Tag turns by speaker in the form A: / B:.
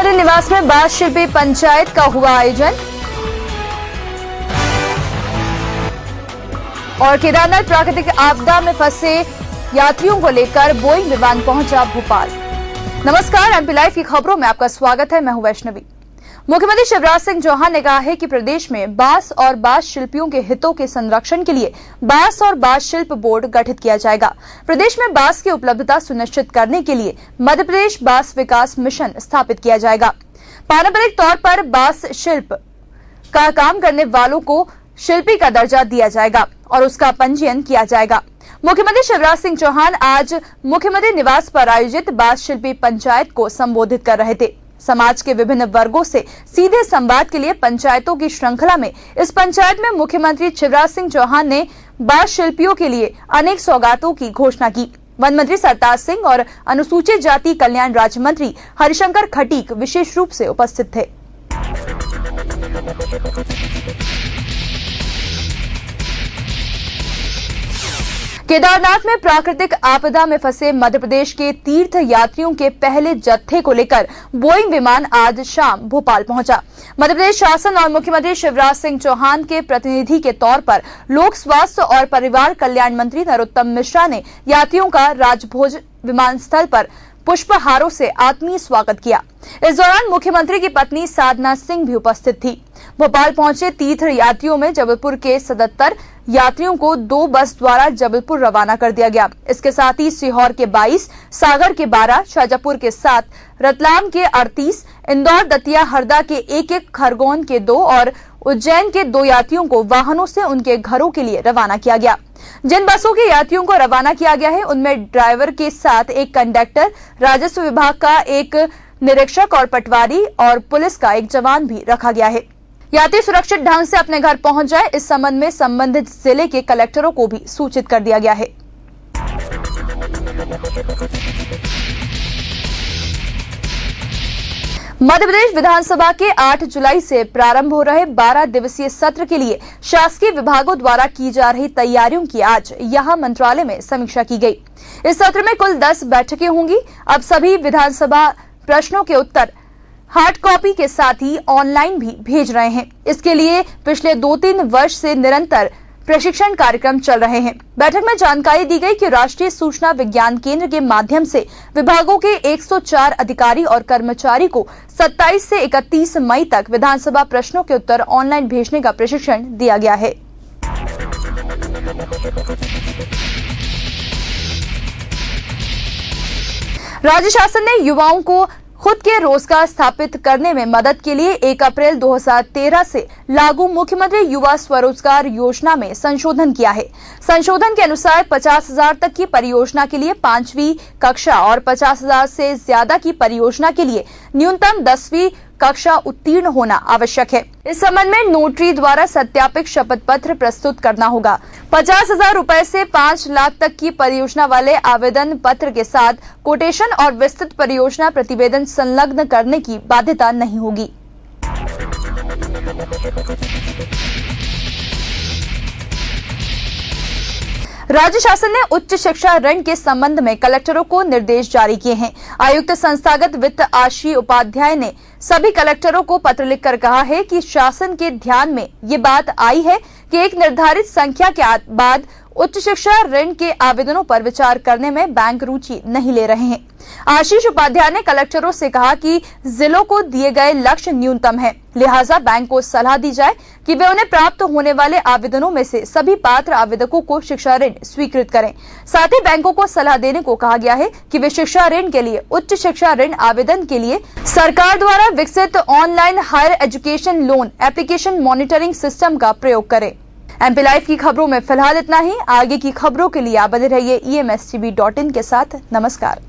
A: मुख्यमंत्री निवास में बाल शिल्पी पंचायत का हुआ आयोजन और केदारनाथ प्राकृतिक आपदा में फंसे यात्रियों को लेकर बोइंग विमान पहुंचा भोपाल। नमस्कार, एमपी लाइव की खबरों में आपका स्वागत है। मैं हूं वैष्णवी। मुख्यमंत्री शिवराज सिंह चौहान ने कहा है कि प्रदेश में बांस और बांस शिल्पियों के हितों के संरक्षण के लिए बांस और बांस शिल्प बोर्ड गठित किया जाएगा। प्रदेश में बांस की उपलब्धता सुनिश्चित करने के लिए मध्य प्रदेश बांस विकास मिशन स्थापित किया जाएगा। पारंपरिक तौर पर बांस शिल्प का काम करने वालों को शिल्पी का दर्जा दिया जाएगा और उसका पंजीयन किया जाएगा। मुख्यमंत्री शिवराज सिंह चौहान आज मुख्यमंत्री निवास पर आयोजित बांस शिल्पी पंचायत को संबोधित कर रहे थे। समाज के विभिन्न वर्गों से सीधे संवाद के लिए पंचायतों की श्रृंखला में इस पंचायत में मुख्यमंत्री शिवराज सिंह चौहान ने बांस शिल्पियों के लिए अनेक सौगातों की घोषणा की। वन मंत्री सरताज सिंह और अनुसूचित जाति कल्याण राज्य मंत्री हरिशंकर खटीक विशेष रूप से उपस्थित थे। केदारनाथ में प्राकृतिक आपदा में फंसे मध्य प्रदेश के तीर्थ यात्रियों के पहले जत्थे को लेकर बोइंग विमान आज शाम भोपाल पहुंचा। मध्य प्रदेश शासन और मुख्यमंत्री शिवराज सिंह चौहान के प्रतिनिधि के तौर पर लोक स्वास्थ्य और परिवार कल्याण मंत्री नरोत्तम मिश्रा ने यात्रियों का राजभोज विमानस्थल पर पुष्पहारों से आत्मीय स्वागत किया। इस दौरान मुख्यमंत्री की पत्नी साधना सिंह भी उपस्थित थी। भोपाल पहुंचे तीर्थ यात्रियों में जबलपुर के 77 यात्रियों को 2 बस द्वारा जबलपुर रवाना कर दिया गया। इसके साथ ही सीहोर के 22, सागर के 12, शाजापुर के 7, रतलाम के 38, इंदौर, दतिया, हरदा के 1-1, खरगोन के 2 और उज्जैन के 2 यात्रियों को वाहनों से उनके घरों के लिए रवाना किया गया। जिन बसों के यात्रियों को रवाना किया गया है उनमें ड्राइवर के साथ एक कंडक्टर, राजस्व विभाग का एक निरीक्षक और पटवारी और पुलिस का एक जवान भी रखा गया है। यात्री सुरक्षित ढंग से अपने घर पहुंच जाए, इस संबंध में संबंधित जिले के कलेक्टरों को भी सूचित कर दिया गया है। मध्य प्रदेश विधानसभा के 8 जुलाई से प्रारंभ हो रहे 12 दिवसीय सत्र के लिए शासकीय विभागों द्वारा की जा रही तैयारियों की आज यहां मंत्रालय में समीक्षा की गई। इस सत्र में कुल 10 बैठकें होंगी। अब सभी विधानसभा प्रश्नों के उत्तर हार्ड कॉपी के साथ ही ऑनलाइन भी भेज रहे हैं। इसके लिए पिछले 2-3 वर्ष से निरंतर प्रशिक्षण कार्यक्रम चल रहे हैं। बैठक में जानकारी दी गई कि राष्ट्रीय सूचना विज्ञान केंद्र के माध्यम से विभागों के 104 अधिकारी और कर्मचारी को 27 से 31 मई तक विधानसभा प्रश्नों के उत्तर ऑनलाइन भेजने का प्रशिक्षण दिया गया है। राज्य शासन ने युवाओं को खुद के रोजगार स्थापित करने में मदद के लिए 1 अप्रैल 2013 से लागू मुख्यमंत्री युवा स्वरोजगार योजना में संशोधन किया है। संशोधन के अनुसार 50,000 तक की परियोजना के लिए 5वीं कक्षा और 50,000 से ज्यादा की परियोजना के लिए न्यूनतम 10वीं कक्षा उत्तीर्ण होना आवश्यक है। इस संबंध में नोटरी द्वारा सत्यापित शपथ पत्र प्रस्तुत करना होगा। 50,000 रुपए से 5 लाख तक की परियोजना वाले आवेदन पत्र के साथ कोटेशन और विस्तृत परियोजना प्रतिवेदन संलग्न करने की बाध्यता नहीं होगी। राज्य शासन ने उच्च शिक्षा ऋण के संबंध में कलेक्टरों को निर्देश जारी किए हैं। आयुक्त संस्थागत वित्त आशी उपाध्याय ने सभी कलेक्टरों को पत्र लिखकर कहा है कि शासन के ध्यान में ये बात आई है कि एक निर्धारित संख्या के बाद उच्च शिक्षा ऋण के आवेदनों पर विचार करने में बैंक रुचि नहीं ले रहे हैं। आशीष उपाध्याय ने कलेक्टरों से कहा कि जिलों को दिए गए लक्ष्य न्यूनतम है, लिहाजा बैंक को सलाह दी जाए कि वे उन्हें प्राप्त होने वाले आवेदनों में से सभी पात्र आवेदकों को शिक्षा ऋण स्वीकृत करें। साथ ही बैंकों को सलाह देने को कहा गया है कि वे शिक्षा ऋण के लिए उच्च शिक्षा ऋण आवेदन के लिए सरकार द्वारा विकसित online higher education loan application monitoring system का प्रयोग करें। एमपी लाइव की खबरों में फिलहाल इतना ही। आगे की खबरों के लिए आप बने रहिए EMSTV.in के साथ। नमस्कार।